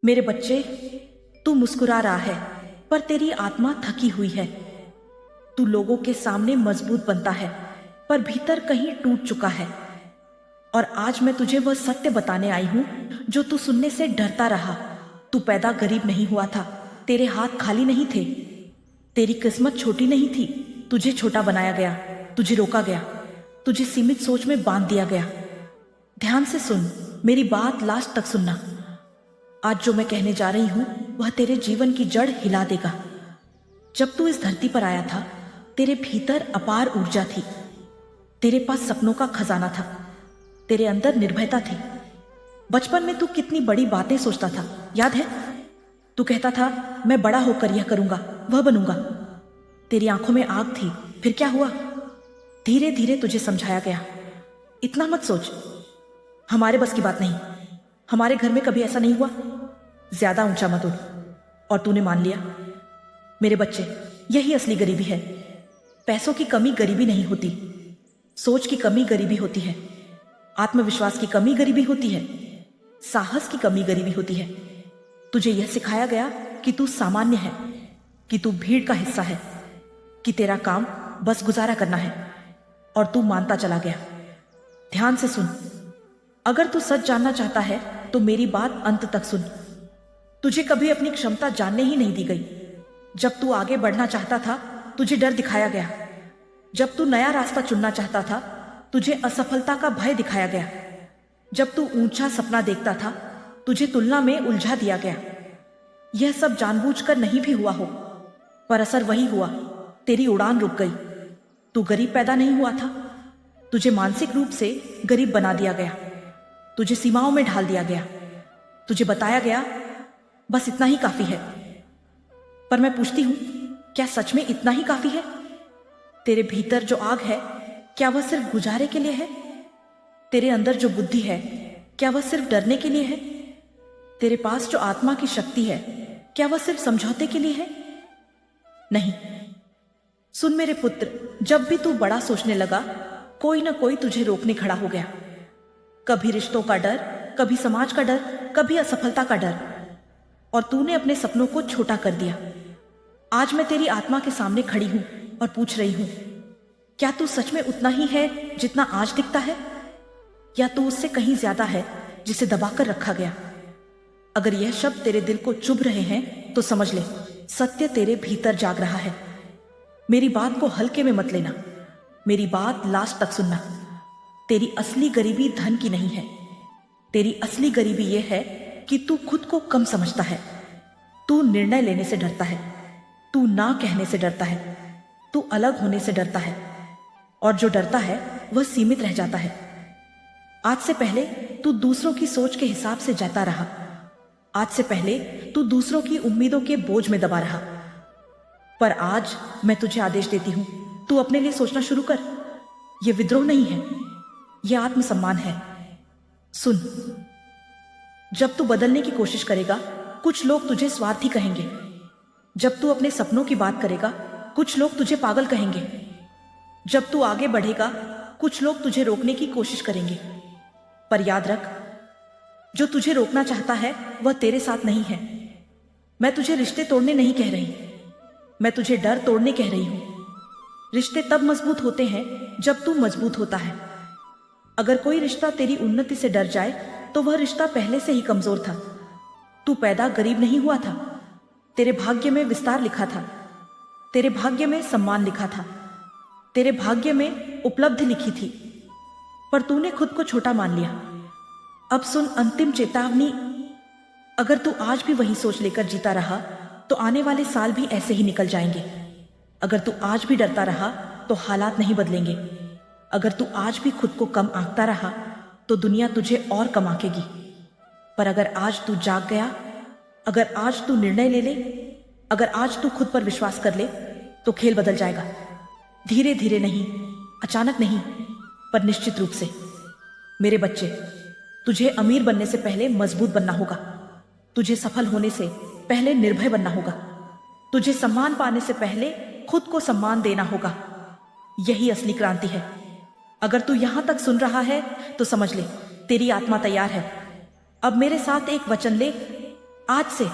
मेरे बच्चे, तू मुस्कुरा रहा है पर तेरी आत्मा थकी हुई है। तू लोगों के सामने मजबूत बनता है पर भीतर कहीं टूट चुका है। और आज मैं तुझे वह सत्य बताने आई हूं जो तू सुनने से डरता रहा। तू पैदा गरीब नहीं हुआ था, तेरे हाथ खाली नहीं थे, तेरी किस्मत छोटी नहीं थी। तुझे छोटा बनाया गया, तुझे रोका गया, तुझे सीमित सोच में बांध दिया गया। ध्यान से सुन, मेरी बात लास्ट तक सुनना। आज जो मैं कहने जा रही हूं वह तेरे जीवन की जड़ हिला देगा। जब तू इस धरती पर आया था, तेरे भीतर अपार ऊर्जा थी, तेरे पास सपनों का खजाना था, तेरे अंदर निर्भयता थी। बचपन में तू कितनी बड़ी बातें सोचता था, याद है? तू कहता था, मैं बड़ा होकर यह करूंगा, वह बनूंगा। तेरी आंखों में आग थी। फिर क्या हुआ? धीरे धीरे तुझे समझाया गया, इतना मत सोच, हमारे बस की बात नहीं, हमारे घर में कभी ऐसा नहीं हुआ, ज्यादा ऊंचा मत उड़। और तूने मान लिया। मेरे बच्चे, यही असली गरीबी है। पैसों की कमी गरीबी नहीं होती, सोच की कमी गरीबी होती है, आत्मविश्वास की कमी गरीबी होती है, साहस की कमी गरीबी होती है। तुझे यह सिखाया गया कि तू सामान्य है, कि तू भीड़ का हिस्सा है, कि तेरा काम बस गुजारा करना है, और तू मानता चला गया। ध्यान से सुन, अगर तू सच जानना चाहता है तो मेरी बात अंत तक सुन। तुझे कभी अपनी क्षमता जानने ही नहीं दी गई। जब तू आगे बढ़ना चाहता था, तुझे डर दिखाया गया। जब तू नया रास्ता चुनना चाहता था, तुझे असफलता का भय दिखाया गया। जब तू ऊंचा सपना देखता था, तुझे तुलना में उलझा दिया गया। यह सब जानबूझकर नहीं भी हुआ हो, पर असर वही हुआ, तेरी उड़ान रुक गई। तू गरीब पैदा नहीं हुआ था, तुझे मानसिक रूप से गरीब बना दिया गया, तुझे सीमाओं में ढाल दिया गया, तुझे बताया गया बस इतना ही काफी है। पर मैं पूछती हूं, क्या सच में इतना ही काफी है? तेरे भीतर जो आग है, क्या वह सिर्फ गुजारे के लिए है? तेरे अंदर जो बुद्धि है, क्या वह सिर्फ डरने के लिए है? तेरे पास जो आत्मा की शक्ति है, क्या वह सिर्फ समझौते के लिए है? नहीं। सुन मेरे पुत्र, जब भी तू बड़ा सोचने लगा, कोई ना कोई तुझे रोकने खड़ा हो गया। कभी रिश्तों का डर, कभी समाज का डर, कभी असफलता का डर, और तूने अपने सपनों को छोटा कर दिया। आज मैं तेरी आत्मा के सामने खड़ी हूं और पूछ रही हूं, क्या तू सच में उतना ही है जितना आज दिखता है, या तू उससे कहीं ज्यादा है जिसे दबाकर रखा गया? अगर यह शब्द तेरे दिल को चुभ रहे हैं तो समझ ले, सत्य तेरे भीतर जाग रहा है। मेरी बात को हल्के में मत लेना, मेरी बात लास्ट तक सुनना। तेरी असली गरीबी धन की नहीं है, तेरी असली गरीबी यह है कि तू खुद को कम समझता है, तू निर्णय लेने से डरता है, तू ना कहने से डरता है, तू अलग होने से डरता है, और जो डरता है वह सीमित रह जाता है। आज से पहले तू दूसरों की सोच के हिसाब से जाता रहा, आज से पहले तू दूसरों की उम्मीदों के बोझ में दबा रहा। पर आज मैं तुझे आदेश देती हूं, तू अपने लिए सोचना शुरू कर। यह विद्रोह नहीं है, यह आत्मसम्मान है। सुन, जब तू बदलने की कोशिश करेगा, कुछ लोग तुझे स्वार्थी कहेंगे। जब तू अपने सपनों की बात करेगा, कुछ लोग तुझे पागल कहेंगे। जब तू आगे बढ़ेगा, कुछ लोग तुझे रोकने की कोशिश करेंगे। पर याद रख, जो तुझे रोकना चाहता है वह तेरे साथ नहीं है। मैं तुझे रिश्ते तोड़ने नहीं कह रही, मैं तुझे डर तोड़ने कह रही हूं। रिश्ते तब मजबूत होते हैं जब तू मजबूत होता है। अगर कोई रिश्ता तेरी उन्नति से डर जाए तो वह रिश्ता पहले से ही कमजोर था। तू पैदा गरीब नहीं हुआ था, तेरे भाग्य में विस्तार लिखा था, तेरे भाग्य में सम्मान लिखा था, तेरे भाग्य में उपलब्धि लिखी थी, पर तूने खुद को छोटा मान लिया। अब सुन अंतिम चेतावनी, अगर तू आज भी वही सोच लेकर जीता रहा तो आने वाले साल भी ऐसे ही निकल जाएंगे। अगर तू आज भी डरता रहा तो हालात नहीं बदलेंगे। अगर तू आज भी खुद को कम आंकता रहा तो दुनिया तुझे और कम आंकेगी। पर अगर आज तू जाग गया, अगर आज तू निर्णय ले ले, अगर आज तू खुद पर विश्वास कर ले, तो खेल बदल जाएगा। धीरे धीरे नहीं, अचानक नहीं, पर निश्चित रूप से। मेरे बच्चे, तुझे अमीर बनने से पहले मजबूत बनना होगा, तुझे सफल होने से पहले निर्भय बनना होगा, तुझे सम्मान पाने से पहले खुद को सम्मान देना होगा। यही असली क्रांति है। अगर तू यहां तक सुन रहा है तो समझ ले, तेरी आत्मा तैयार है। अब मेरे साथ एक वचन ले, आज से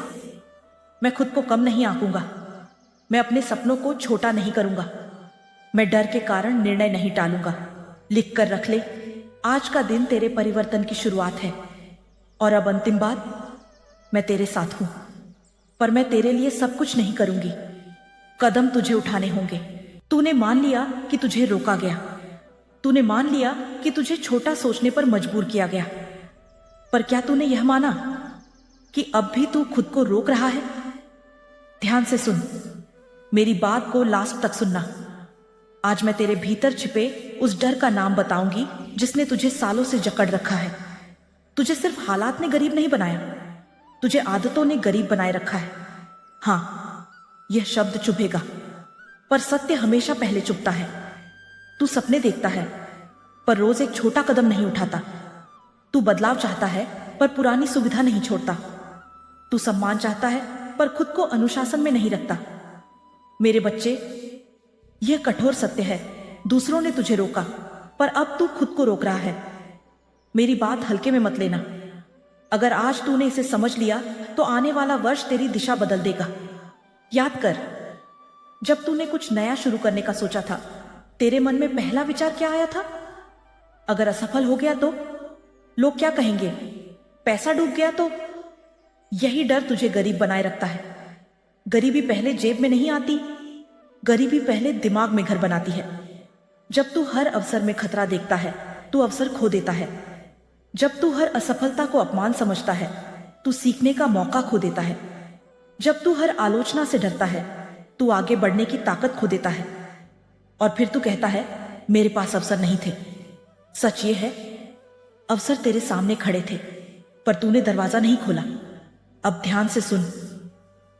मैं खुद को कम नहीं आंकूंगा। मैं अपने सपनों को छोटा नहीं करूंगा। मैं डर के कारण निर्णय नहीं टालूंगा। लिख कर रख ले, आज का दिन तेरे परिवर्तन की शुरुआत है। और अब अंतिम बात, मैं तेरे साथ हूं, पर मैं तेरे लिए सब कुछ नहीं करूंगी। कदम तुझे उठाने होंगे। तूने मान लिया कि तुझे रोका गया। तूने मान लिया कि तुझे छोटा सोचने पर मजबूर किया गया। पर क्या तूने यह माना कि अब भी तू खुद को रोक रहा है? ध्यान से सुन, मेरी बात को लास्ट तक सुनना। आज मैं तेरे भीतर छिपे उस डर का नाम बताऊंगी जिसने तुझे सालों से जकड़ रखा है। तुझे सिर्फ हालात ने गरीब नहीं बनाया, तुझे आदतों ने गरीब बनाए रखा है। हाँ, यह शब्द चुभेगा, पर सत्य हमेशा पहले चुभता है। तू सपने देखता है, पर रोज एक छोटा कदम नहीं उठाता। तू बदलाव चाहता है, पर पुरानी सुविधा नहीं छोड़ता। तू सम्मान चाहता है, पर खुद को अनुशासन में नहीं रखता। मेरे बच्चे, यह कठोर सत्य है। दूसरों ने तुझे रोका, पर अब तू खुद को रोक रहा है। मेरी बात हल्के में मत लेना। अगर आज तूने इसे समझ लिया तो आने वाला वर्ष तेरी दिशा बदल देगा। याद कर, जब तूने कुछ नया शुरू करने का सोचा था, तेरे मन में पहला विचार क्या आया था? अगर असफल हो गया तो लोग क्या कहेंगे? पैसा डूब गया तो? यही डर तुझे गरीब बनाए रखता है। गरीबी पहले जेब में नहीं आती, गरीबी पहले दिमाग में घर बनाती है। जब तू हर अवसर में खतरा देखता है, तू अवसर खो देता है। जब तू हर असफलता को अपमान समझता है, तू सीखने का मौका खो देता है। जब तू हर आलोचना से डरता है, तू आगे बढ़ने की ताकत खो देता है। और फिर तू कहता है, मेरे पास अवसर नहीं थे। सच ये है, अवसर तेरे सामने खड़े थे, पर तूने दरवाजा नहीं खोला। अब ध्यान से सुन,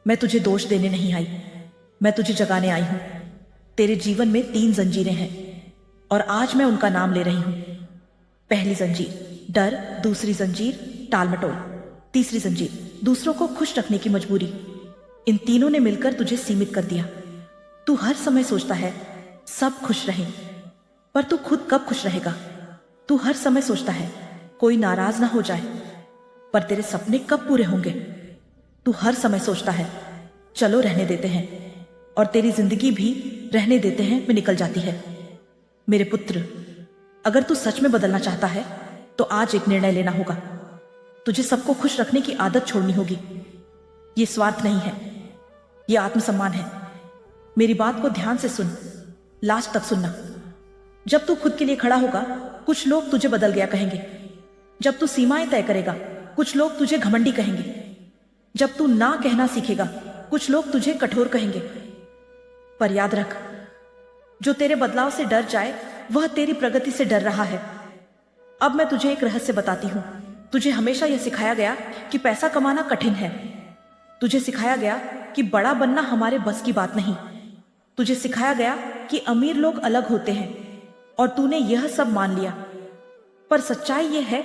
मैं तुझे दोष देने नहीं आई, मैं तुझे जगाने आई हूं। तेरे जीवन में 3 जंजीरें हैं और आज मैं उनका नाम ले रही हूं। पहली जंजीर डर, दूसरी जंजीर टाल मटोल, तीसरी जंजीर दूसरों को खुश रखने की मजबूरी। इन तीनों ने मिलकर तुझे सीमित कर दिया। तू हर समय सोचता है सब खुश रहें, पर तू खुद कब खुश रहेगा? तू हर समय सोचता है कोई नाराज ना हो जाए, पर तेरे सपने कब पूरे होंगे? तू हर समय सोचता है चलो रहने देते हैं, और तेरी जिंदगी भी रहने देते हैं में निकल जाती है। मेरे पुत्र, अगर तू सच में बदलना चाहता है तो आज एक निर्णय लेना होगा। तुझे सबको खुश रखने की आदत छोड़नी होगी। ये स्वार्थ नहीं है, ये आत्मसम्मान है। मेरी बात को ध्यान से सुन, लास्ट तक सुनना। जब तू खुद के लिए खड़ा होगा, कुछ लोग तुझे बदल गया कहेंगे। जब तू सीमाएं तय करेगा, कुछ लोग तुझे घमंडी कहेंगे। जब तू ना कहना सीखेगा, कुछ लोग तुझे कठोर कहेंगे। पर याद रख, जो तेरे बदलाव से डर जाए वह तेरी प्रगति से डर रहा है। अब मैं तुझे एक रहस्य बताती हूं। तुझे हमेशा यह सिखाया गया कि पैसा कमाना कठिन है। तुझे सिखाया गया कि बड़ा बनना हमारे बस की बात नहीं। तुझे सिखाया गया कि अमीर लोग अलग होते हैं, और तूने यह सब मान लिया। पर सच्चाई यह है,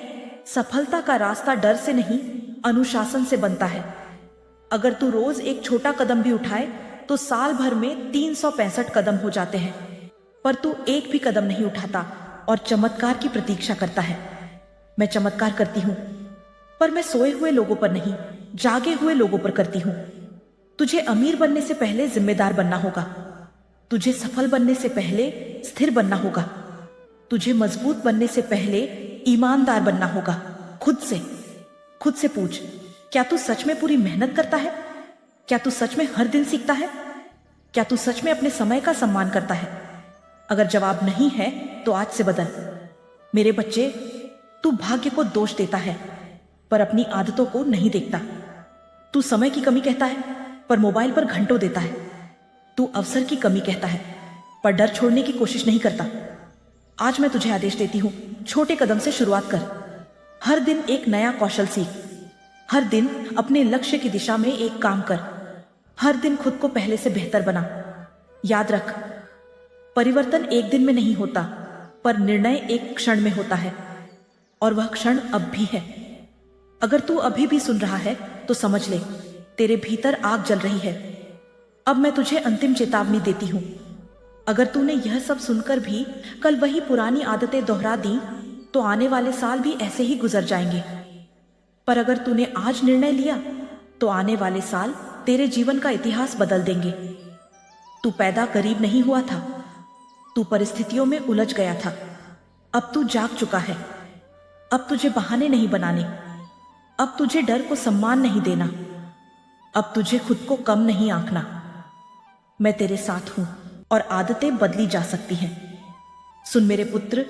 सफलता का रास्ता डर से नहीं, अनुशासन से बनता है। अगर तू रोज एक छोटा कदम भी उठाए तो साल भर में 365 कदम हो जाते हैं। पर तू एक भी कदम नहीं उठाता और चमत्कार की प्रतीक्षा करता है। मैं चमत्कार करती हूं, पर मैं सोए हुए लोगों पर नहीं, जागे हुए लोगों पर करती हूं। तुझे अमीर बनने से पहले जिम्मेदार बनना होगा। तुझे सफल बनने से पहले स्थिर बनना होगा। तुझे मजबूत बनने से पहले ईमानदार बनना होगा। खुद से पूछ, क्या तू सच में पूरी मेहनत करता है? क्या तू सच में हर दिन सीखता है? क्या तू सच में अपने समय का सम्मान करता है? अगर जवाब नहीं है तो आज से बदल। मेरे बच्चे, तू भाग्य को दोष देता है, पर अपनी आदतों को नहीं देखता। तू समय की कमी कहता है, पर मोबाइल पर घंटों देता है। तू अवसर की कमी कहता है, पर डर छोड़ने की कोशिश नहीं करता। आज मैं तुझे आदेश देती हूं, छोटे कदम से शुरुआत कर। हर दिन एक नया कौशल सीख। हर दिन अपने लक्ष्य की दिशा में एक काम कर। हर दिन खुद को पहले से बेहतर बना। याद रख, परिवर्तन एक दिन में नहीं होता, पर निर्णय एक क्षण में होता है, और वह क्षण अब भी है। अगर तू अभी भी सुन रहा है तो समझ ले, तेरे भीतर आग जल रही है। अब मैं तुझे अंतिम चेतावनी देती हूं। अगर तूने यह सब सुनकर भी कल वही पुरानी आदतें दोहरा दी तो आने वाले साल भी ऐसे ही गुजर जाएंगे। पर अगर तूने आज निर्णय लिया तो आने वाले साल तेरे जीवन का इतिहास बदल देंगे। तू पैदा गरीब नहीं हुआ था, तू परिस्थितियों में उलझ गया था। अब तू जाग चुका है। अब तुझे बहाने नहीं बनाने, अब तुझे डर को सम्मान नहीं देना, अब तुझे खुद को कम नहीं आंकना। मैं तेरे साथ हूं और आदतें बदली जा सकती हैं। सुन मेरे पुत्र,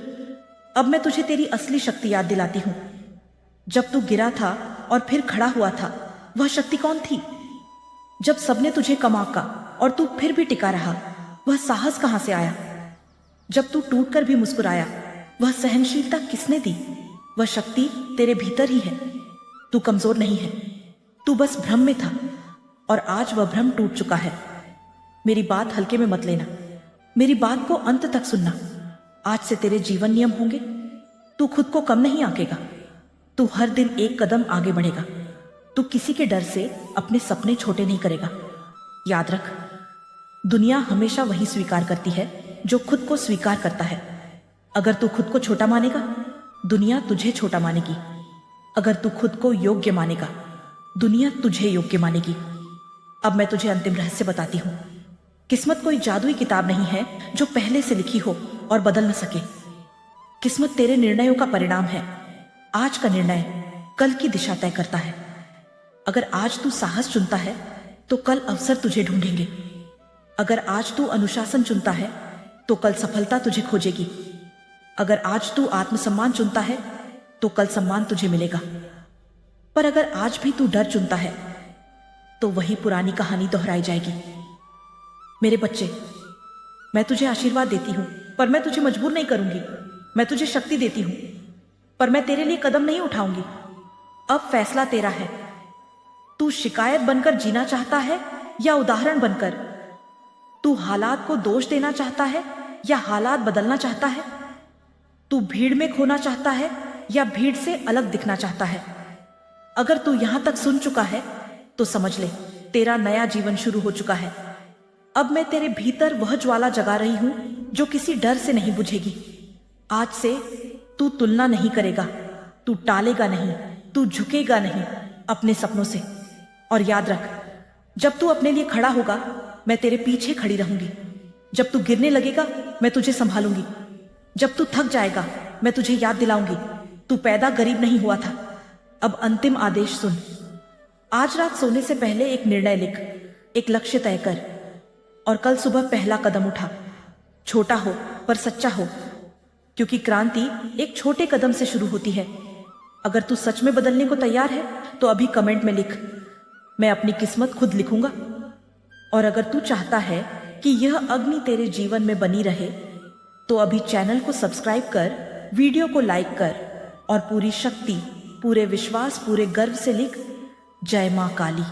अब मैं तुझे तेरी असली शक्ति याद दिलाती हूं। जब तू गिरा था और फिर खड़ा हुआ था, वह शक्ति कौन थी? जब सबने तुझे कम आंका और तू फिर भी टिका रहा, वह साहस कहां से आया? जब तू टूटकर भी मुस्कुराया, वह सहनशीलता किसने दी? वह शक्ति तेरे भीतर ही है। तू कमजोर नहीं है, तू बस भ्रम में था और आज वह भ्रम टूट चुका है। मेरी बात हल्के में मत लेना, मेरी बात को अंत तक सुनना। आज से तेरे जीवन नियम होंगे। तू खुद को कम नहीं आंकेगा, तू हर दिन एक कदम आगे बढ़ेगा। तू किसी के डर से अपने सपने छोटे नहीं करेगा। याद रख, दुनिया हमेशा वही स्वीकार करती है जो खुद को स्वीकार करता है। अगर तू खुद को छोटा मानेगा, दुनिया तुझे छोटा मानेगी। अगर तू खुद को योग्य मानेगा, दुनिया तुझे योग्य मानेगी। अब मैं तुझे अंतिम रहस्य बताती हूं। किस्मत कोई जादुई किताब नहीं है जो पहले से लिखी हो और बदल न सके। किस्मत तेरे निर्णयों का परिणाम है। आज का निर्णय कल की दिशा तय करता है। अगर आज तू साहस चुनता है तो कल अवसर तुझे ढूंढेंगे। अगर आज तू अनुशासन चुनता है तो कल सफलता तुझे खोजेगी। अगर आज तू आत्मसम्मान चुनता है तो कल सम्मान तुझे मिलेगा। पर अगर आज भी तू डर चुनता है तो वही पुरानी कहानी दोहराई जाएगी। मेरे बच्चे, मैं तुझे आशीर्वाद देती हूं, पर मैं तुझे मजबूर नहीं करूंगी। मैं तुझे शक्ति देती हूं, पर मैं तेरे लिए कदम नहीं उठाऊंगी। अब फैसला तेरा है। तू शिकायत बनकर जीना चाहता है या उदाहरण बनकर? तू हालात को दोष देना चाहता है या हालात बदलना चाहता है? तू भीड़ में खोना चाहता है या भीड़ से अलग दिखना चाहता है? अगर तू यहां तक सुन चुका है तो समझ ले, तेरा नया जीवन शुरू हो चुका है। अब मैं तेरे भीतर वह ज्वाला जगा रही हूं जो किसी डर से नहीं बुझेगी। आज से तू तुलना नहीं करेगा, तू टालेगा नहीं, तू झुकेगा नहीं अपने सपनों से। और याद रख, जब तू अपने लिए खड़ा होगा, मैं तेरे पीछे खड़ी रहूंगी। जब तू गिरने लगेगा, मैं तुझे संभालूंगी। जब तू थक जाएगा, मैं तुझे याद दिलाऊंगी, तू पैदा गरीब नहीं हुआ था। अब अंतिम आदेश सुन। आज रात सोने से पहले एक निर्णय लिख, एक लक्ष्य तय कर और कल सुबह पहला कदम उठा। छोटा हो पर सच्चा हो, क्योंकि क्रांति एक छोटे कदम से शुरू होती है। अगर तू सच में बदलने को तैयार है तो अभी कमेंट में लिख, मैं अपनी किस्मत खुद लिखूंगा। और अगर तू चाहता है कि यह अग्नि तेरे जीवन में बनी रहे तो अभी चैनल को सब्सक्राइब कर, वीडियो को लाइक कर और पूरी शक्ति, पूरे विश्वास, पूरे गर्व से लिख, जय मां काली।